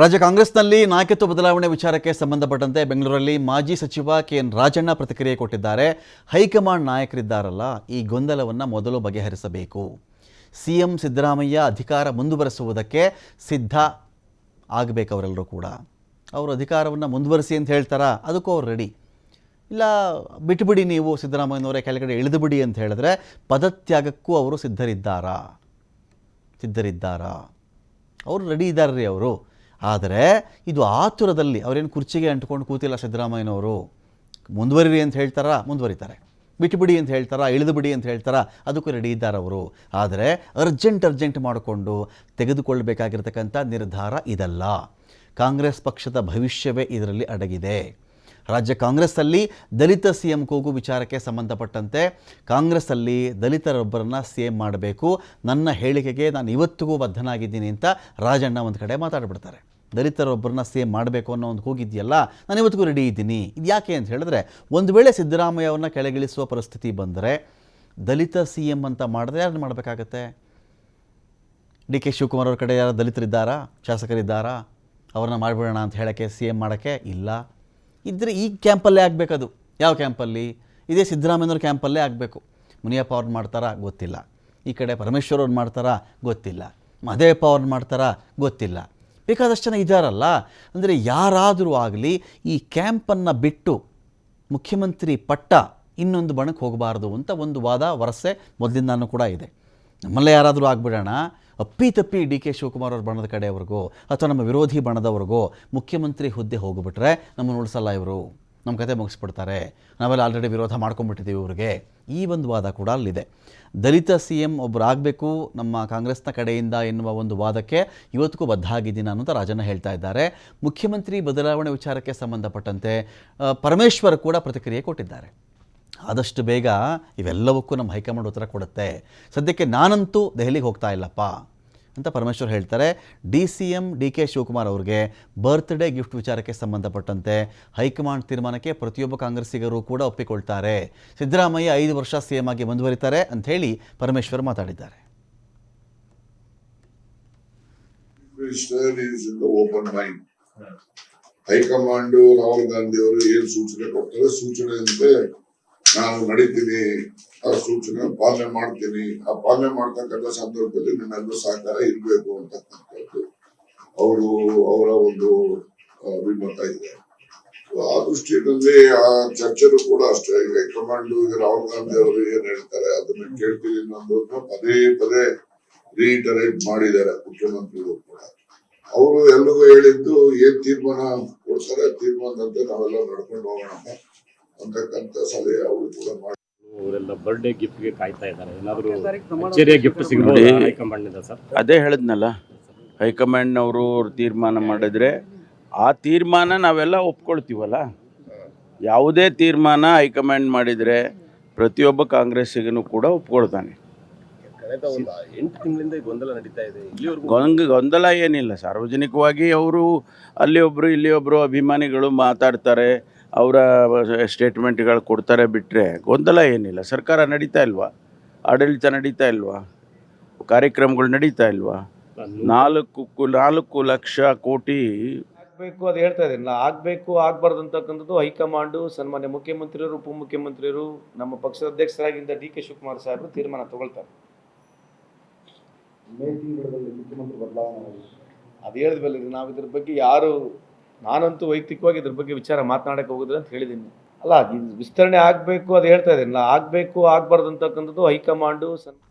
ರಾಜ್ಯ ಕಾಂಗ್ರೆಸ್ನಲ್ಲಿ ನಾಯಕತ್ವ ಬದಲಾವಣೆ ವಿಚಾರಕ್ಕೆ ಸಂಬಂಧಪಟ್ಟಂತೆ ಬೆಂಗಳೂರಲ್ಲಿ ಮಾಜಿ ಸಚಿವ ಕೆಎನ್ ರಾಜಣ್ಣ ಪ್ರತಿಕ್ರಿಯೆ ಕೊಟ್ಟಿದ್ದಾರೆ. ಹೈಕಮಾಂಡ್ ನಾಯಕರಿದ್ದಾರಲ್ಲ, ಈ ಗೊಂದಲವನ್ನು ಮೊದಲು ಬಗೆಹರಿಸಬೇಕು. ಸಿಎಂ ಸಿದ್ದರಾಮಯ್ಯ ಅಧಿಕಾರ ಮುಂದುವರಿಸುವುದಕ್ಕೆ ಸಿದ್ಧ ಆಗಬೇಕು. ಅವರೆಲ್ಲರೂ ಕೂಡ ಅವರು ಅಧಿಕಾರವನ್ನು ಮುಂದುವರಿಸಿ ಅಂತ ಹೇಳ್ತಾರಾ, ಅದಕ್ಕೂ ಅವ್ರು ರೆಡಿ ಇಲ್ಲ. ಬಿಟ್ಟುಬಿಡಿ, ನೀವು ಸಿದ್ದರಾಮಯ್ಯನವರೇ ಕೆಳಗಡೆ ಇಳಿದು ಬಿಡಿ ಅಂತ ಹೇಳಿದ್ರೆ ಪದತ್ಯಾಗಕ್ಕೂ ಅವರು ಸಿದ್ಧರಿದ್ದಾರಾ? ಅವರು ರೆಡಿ ಇದ್ದಾರೆ ರೀ ಅವರು. ಆದರೆ ಇದು ಆತುರದಲ್ಲಿ ಅವರೇನು ಕುರ್ಚಿಗೆ ಅಂಟ್ಕೊಂಡು ಕೂತಿಲ್ಲ ಸಿದ್ದರಾಮಯ್ಯನವರು. ಮುಂದುವರಿರಿ ಅಂತ ಹೇಳ್ತಾರಾ, ಮುಂದುವರಿತಾರೆ. ಬಿಟ್ಟುಬಿಡಿ ಅಂತ ಹೇಳ್ತಾರಾ, ಇಳಿದು ಬಿಡಿ ಅಂತ ಹೇಳ್ತಾರಾ, ಅದಕ್ಕೂ ರೆಡಿ ಇದ್ದಾರೆ ಅವರು. ಆದರೆ ಅರ್ಜೆಂಟ್ ಮಾಡಿಕೊಂಡು ತೆಗೆದುಕೊಳ್ಳಬೇಕಾಗಿರ್ತಕ್ಕಂಥ ನಿರ್ಧಾರ ಇದಲ್ಲ. ಕಾಂಗ್ರೆಸ್ ಪಕ್ಷದ ಭವಿಷ್ಯವೇ ಇದರಲ್ಲಿ ಅಡಗಿದೆ. ರಾಜ್ಯ ಕಾಂಗ್ರೆಸ್ಸಲ್ಲಿ ದಲಿತ ಸಿ ಎಂ ಕೂಗು ವಿಚಾರಕ್ಕೆ ಸಂಬಂಧಪಟ್ಟಂತೆ ಕಾಂಗ್ರೆಸ್ಸಲ್ಲಿ ದಲಿತರೊಬ್ಬರನ್ನು ಸಿ ಎಂ ಮಾಡಬೇಕು, ನನ್ನ ಹೇಳಿಕೆಗೆ ನಾನು ಇವತ್ತಿಗೂ ಬದ್ಧನಾಗಿದ್ದೀನಿ ಅಂತ ರಾಜಣ್ಣ ಒಂದು ಕಡೆ ಮಾತಾಡ್ಬಿಡ್ತಾರೆ. ದಲಿತರೊಬ್ಬರನ್ನ ಸಿ ಎಂ ಮಾಡಬೇಕು ಅನ್ನೋ ಒಂದು ಕೂಗಿದೆಯಲ್ಲ, ನಾನು ಇವತ್ತಿಗೂ ರೆಡಿ ಇದ್ದೀನಿ. ಇದು ಯಾಕೆ ಅಂತ ಹೇಳಿದ್ರೆ, ಒಂದು ವೇಳೆ ಸಿದ್ದರಾಮಯ್ಯ ಅವ್ರನ್ನ ಕೆಳಗಿಳಿಸುವ ಪರಿಸ್ಥಿತಿ ಬಂದರೆ ದಲಿತ ಸಿ ಎಂ ಅಂತ ಮಾಡಿದ್ರೆ ಯಾರು ಮಾಡಬೇಕಾಗತ್ತೆ? ಡಿ ಕೆ ಶಿವಕುಮಾರ್ ಅವ್ರ ಕಡೆ ಯಾರು ದಲಿತರಿದ್ದಾರಾ, ಶಾಸಕರಿದ್ದಾರಾ? ಅವ್ರನ್ನ ಮಾಡಿಬಿಡೋಣ ಅಂತ ಹೇಳೋಕ್ಕೆ, ಸಿ ಎಂ ಮಾಡೋಕ್ಕೆ ಇಲ್ಲ. ಇದ್ದರೆ ಈ ಕ್ಯಾಂಪಲ್ಲೇ ಆಗಬೇಕದು. ಯಾವ ಕ್ಯಾಂಪಲ್ಲಿ? ಇದೇ ಸಿದ್ದರಾಮಯ್ಯನವ್ರ ಕ್ಯಾಂಪಲ್ಲೇ ಆಗಬೇಕು. ಮುನಿಯಪ್ಪ ಅವ್ರನ್ನ ಮಾಡ್ತಾರಾ ಗೊತ್ತಿಲ್ಲ, ಈ ಕಡೆ ಪರಮೇಶ್ವರ್ ಅವ್ರು ಮಾಡ್ತಾರಾ ಗೊತ್ತಿಲ್ಲ, ಮಹದೇವಪ್ಪ ಅವ್ರನ್ನ ಮಾಡ್ತಾರಾ ಗೊತ್ತಿಲ್ಲ. ಬೇಕಾದಷ್ಟು ಜನ ಇದ್ದಾರಲ್ಲ. ಅಂದರೆ ಯಾರಾದರೂ ಆಗಲಿ ಈ ಕ್ಯಾಂಪನ್ನು ಬಿಟ್ಟು ಮುಖ್ಯಮಂತ್ರಿ ಪಟ್ಟ ಇನ್ನೊಂದು ಬಣಕ್ಕೆ ಹೋಗಬಾರ್ದು ಅಂತ ಒಂದು ವಾದ ವರಸೆ ಮೊದಲಿಂದಾನು ಕೂಡ ಇದೆ. ನಮ್ಮಲ್ಲೇ ಯಾರಾದರೂ ಆಗಿಬಿಡೋಣ, ಅಪ್ಪಿತಪ್ಪಿ ಡಿ ಕೆ ಶಿವಕುಮಾರ್ ಅವ್ರ ಬಣದ ಕಡೆಯವ್ರಿಗೋ ಅಥವಾ ನಮ್ಮ ವಿರೋಧಿ ಬಣದವ್ರಿಗೋ ಮುಖ್ಯಮಂತ್ರಿ ಹುದ್ದೆ ಹೋಗಿಬಿಟ್ರೆ ನಮ್ಮನ್ನು ಉಳಿಸಲ್ಲ ಇವರು, ನಮ್ಮ ಕತೆ ಮುಗಿಸ್ಬಿಡ್ತಾರೆ, ನಾವೆಲ್ಲ ಆಲ್ರೆಡಿ ವಿರೋಧ ಮಾಡ್ಕೊಂಡ್ಬಿಟ್ಟಿದ್ದೀವಿ ಇವ್ರಿಗೆ. ಈ ಒಂದು ವಾದ ಕೂಡ ಅಲ್ಲಿದೆ. ದಲಿತ ಸಿ ಎಂ ಒಬ್ಬರು ಆಗಬೇಕು ನಮ್ಮ ಕಾಂಗ್ರೆಸ್ನ ಕಡೆಯಿಂದ ಎನ್ನುವ ಒಂದು ವಾದಕ್ಕೆ ಇವತ್ತಿಗೂ ಬದ್ಧ ಆಗಿದ್ದೀನಿ ಅನ್ನೋಂಥ ರಾಜಣ್ಣ ಹೇಳ್ತಾ ಇದ್ದಾರೆ. ಮುಖ್ಯಮಂತ್ರಿ ಬದಲಾವಣೆ ವಿಚಾರಕ್ಕೆ ಸಂಬಂಧಪಟ್ಟಂತೆ ಪರಮೇಶ್ವರ್ ಕೂಡ ಪ್ರತಿಕ್ರಿಯೆ ಕೊಟ್ಟಿದ್ದಾರೆ. ಆದಷ್ಟು ಬೇಗ ಇವೆಲ್ಲವಕ್ಕೂ ನಮ್ಮ ಹೈಕಮಾಂಡ್ ಉತ್ತರ ಕೊಡುತ್ತೆ. ಸದ್ಯಕ್ಕೆ ನಾನಂತೂ ದೆಹಲಿಗೆ ಹೋಗ್ತಾ ಇಲ್ಲಪ್ಪ ಅಂತ ಪರಮೇಶ್ವರ್ ಹೇಳ್ತಾರೆ. D C M D K Shivakumar ಅವ್ರಿಗೆ ಬರ್ತ್ಡೇ ಗಿಫ್ಟ್ ವಿಚಾರಕ್ಕೆ ಸಂಬಂಧಪಟ್ಟಂತೆ ಹೈಕಮಾಂಡ್ ತೀರ್ಮಾನಕ್ಕೆ ಪ್ರತಿಯೊಬ್ಬ ಕಾಂಗ್ರೆಸ್ಸಿಗರು ಕೂಡ ಒಪ್ಪಿಕೊಳ್ತಾರೆ. ಸಿದ್ದರಾಮಯ್ಯ 5 ವರ್ಷ ಸಿ ಎಂ ಆಗಿ ಮುಂದುವರಿತಾರೆ ಅಂಥೇಳಿ ಪರಮೇಶ್ವರ್ ಮಾತಾಡಿದ್ದಾರೆ. ಹೈಕಮಾಂಡ್ ರಾಹುಲ್ ಗಾಂಧಿ ಅವರು ಏನು ಸೂಚನೆ ಕೊಡ್ತಾರೆ, ಸೂಚನೆಯಂತೆ ನಾನು ನಡೀತೀನಿ, ಆ ಸೂಚನೆ ಪಾಲನೆ ಮಾಡ್ತೀನಿ. ಆ ಪಾಲನೆ ಮಾಡ್ತಕ್ಕಂಥ ಸಂದರ್ಭದಲ್ಲಿ ನನ್ನೆಲ್ಲ ಸಹಕಾರ ಇರಬೇಕು ಅಂತಕ್ಕಂಥದ್ದು ಅವರ ಒಂದು ಅಭಿಮತ ಇದೆ. ಆ ದೃಷ್ಟಿಯಲ್ಲಿ ಆ ಚರ್ಚೆನೂ ಕೂಡ ಅಷ್ಟೇ. ಈಗ ಹೈಕಮಾಂಡ್ ರಾಹುಲ್ ಗಾಂಧಿ ಅವರು ಏನ್ ಹೇಳ್ತಾರೆ ಅದನ್ನ ಕೇಳ್ತೀನಿ ಅನ್ನೋದನ್ನ ಪದೇ ರೀಟರೇಟ್ ಮಾಡಿದ್ದಾರೆ ಮುಖ್ಯಮಂತ್ರಿಗಳು ಕೂಡ. ಅವರು ಎಲ್ರಿಗೂ ಹೇಳಿದ್ದು ಏನ್ ತೀರ್ಮಾನ ಕೊಡ್ತಾರೆ, ತೀರ್ಮಾನದಂತೆ ನಾವೆಲ್ಲ ನಡ್ಕೊಂಡು ಹೋಗೋಣ ಅಂತಕ್ಕಂಥ ಸಲಹೆ ಅವರು ಕೂಡ ಮಾಡಿ. ಅವರೆಲ್ಲ ಬರ್ಡೇ ಗಿಫ್ಟ್ಗೆ ಕಾಯ್ತಾ ಇದ್ದಾರೆ. ಏನಾದರೂ ಅಚ್ಚರಿಯ ಗಿಫ್ಟ್ ಸಿಗಬಹುದು ಹೈಕಮಾಂಡ್ನಿಂದ ಸರ್? ಅದೇ ಹೇಳಿದ್ನಲ್ಲ, ಹೈಕಮಾಂಡ್ನವರು ತೀರ್ಮಾನ ಮಾಡಿದ್ರೆ ಆ ತೀರ್ಮಾನ ನಾವೆಲ್ಲ ಒಪ್ಕೊಳ್ತೀವಲ್ಲ. ಯಾವುದೇ ತೀರ್ಮಾನ ಹೈಕಮಾಂಡ್ ಮಾಡಿದರೆ ಪ್ರತಿಯೊಬ್ಬ ಕಾಂಗ್ರೆಸ್ಸಿಗನು ಕೂಡ ಒಪ್ಕೊಳ್ತಾನೆ. ಕಳೆದ ಒಂದು 8 ತಿಂಗಳಿಂದ ಗೊಂದಲ ನಡೀತಾ ಇದೆ. ಗೊಂದಲ ಏನಿಲ್ಲ. ಸಾರ್ವಜನಿಕವಾಗಿ ಅವರು ಅಲ್ಲಿ ಒಬ್ಬರು ಇಲ್ಲಿ ಒಬ್ಬರು ಅಭಿಮಾನಿಗಳು ಮಾತಾಡ್ತಾರೆ, ಅವರ ಸ್ಟೇಟ್ಮೆಂಟ್ಗಳು ಕೊಡ್ತಾರೆ, ಬಿಟ್ಟರೆ ಗೊಂದಲ ಏನಿಲ್ಲ. ಸರ್ಕಾರ ನಡೀತಾ ಇಲ್ವಾ? ಆಡಳಿತ ನಡೀತಾ ಇಲ್ವಾ? ಕಾರ್ಯಕ್ರಮಗಳು ನಡೀತಾ ಇಲ್ವಾ? 4 ಲಕ್ಷ ಕೋಟಿ ಆಗಬೇಕು ಅದು ಹೇಳ್ತಾ ಇದ್ದೀನಿ. ಆಗಬೇಕು ಆಗಬಾರ್ದು ಅಂತಕ್ಕಂಥದ್ದು ಹೈಕಮಾಂಡು, ಸನ್ಮಾನ್ಯ ಮುಖ್ಯಮಂತ್ರಿಯವರು, ಉಪಮುಖ್ಯಮಂತ್ರಿಯವರು, ನಮ್ಮ ಪಕ್ಷದ ಅಧ್ಯಕ್ಷರಾಗಿದ್ದ ಡಿ ಕೆ ಶಿವಕುಮಾರ್ ಸಾಹೇಬರು ತೀರ್ಮಾನ ತಗೊಳ್ತಾರೆ. ಮೇ ತಿಂಗಳಲ್ಲಿ ಮುಖ್ಯಮಂತ್ರಿ ಬದಲಾವಣೆ ಅದು ಹೇಳಿದ್ವಲ್ಲ, ನಾವು ಇದ್ರ ಬಗ್ಗೆ ನಾನಂತೂ ವೈಯಕ್ತಿಕವಾಗಿ ಇದ್ರ ಬಗ್ಗೆ ವಿಚಾರ ಮಾತನಾಡಕ್ಕೆ ಹೋಗುದಿಲ್ಲ ಅಂತ ಹೇಳಿದ್ದೀನಿ. ಅಲ್ಲ, ವಿಸ್ತರಣೆ ಆಗಬೇಕು ಅದು ಹೇಳ್ತಾ ಇದ್ದೀನಿ. ಆಗಬೇಕು ಆಗಬಾರ್ದು ಅಂತಕ್ಕಂಥದ್ದು ಹೈಕಮಾಂಡು